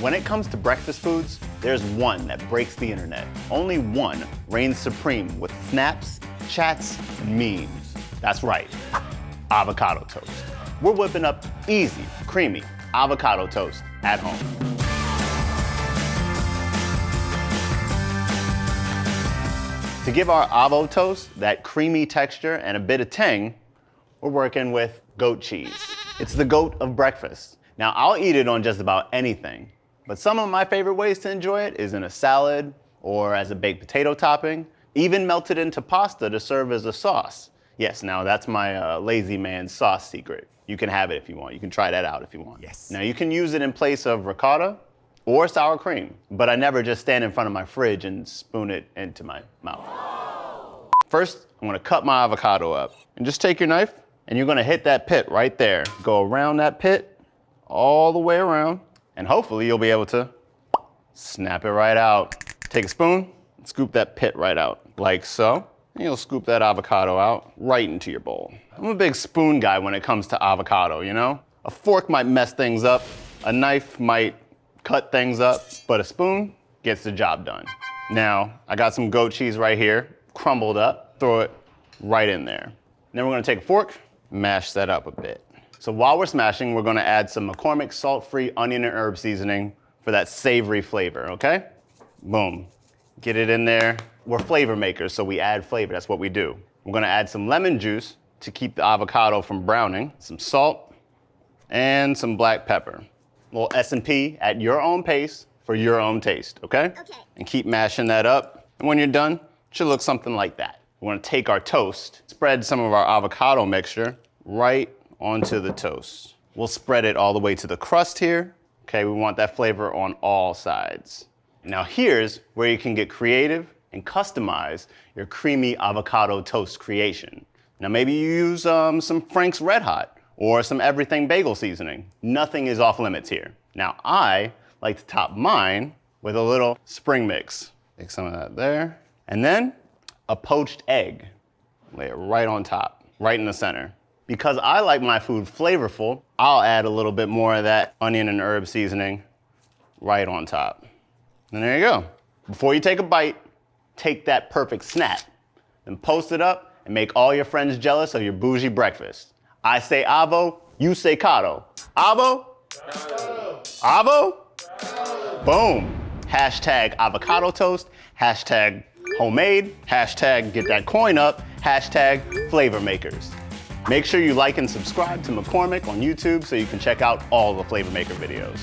When it comes to breakfast foods, there's one that breaks the internet. Only one reigns supreme with snaps, chats, and memes. That's right, avocado toast. We're whipping up easy, creamy avocado toast at home. To give our avo toast that creamy texture and a bit of tang, we're working with goat cheese. It's the goat of breakfast. Now, I'll eat it on just about anything, but some of my favorite ways to enjoy it is in a salad or as a baked potato topping, even melted into pasta to serve as a sauce. Yes, now that's my lazy man sauce secret. You can have it if you want. You can try that out if you want. Yes. Now, you can use it in place of ricotta or sour cream, but I never just stand in front of my fridge and spoon it into my mouth. First, I'm gonna cut my avocado up. And just take your knife, and you're gonna hit that pit right there. Go around that pit, all the way around, and hopefully you'll be able to snap it right out. Take a spoon, and scoop that pit right out, like so. And you'll scoop that avocado out right into your bowl. I'm a big spoon guy when it comes to avocado, you know? A fork might mess things up, a knife might cut things up, but a spoon gets the job done. Now, I got some goat cheese right here, crumbled up, throw it right in there. And then we're gonna take a fork, mash that up a bit. So while we're smashing, we're gonna add some McCormick salt-free onion and herb seasoning for that savory flavor, okay? Boom, get it in there. We're flavor makers, so we add flavor, that's what we do. We're gonna add some lemon juice to keep the avocado from browning, some salt, and some black pepper. A little S&P at your own pace for your own taste, okay? Okay. And keep mashing that up. And when you're done, it should look something like that. We're gonna take our toast, spread some of our avocado mixture right onto the toast. We'll spread it all the way to the crust here. Okay, we want that flavor on all sides. Now here's where you can get creative and customize your creamy avocado toast creation. Now maybe you use some Frank's Red Hot or some everything bagel seasoning. Nothing is off limits here. Now I like to top mine with a little spring mix. Take some of that there. And then a poached egg. Lay it right on top, right in the center. Because I like my food flavorful, I'll add a little bit more of that onion and herb seasoning right on top. And there you go. Before you take a bite, take that perfect snap, then post it up and make all your friends jealous of your bougie breakfast. I say avo, you say cado. Avo? Avo? Boom. Hashtag avocado toast, hashtag homemade, hashtag get that coin up, hashtag flavor makers. Make sure you like and subscribe to McCormick on YouTube so you can check out all the Flavor Maker videos.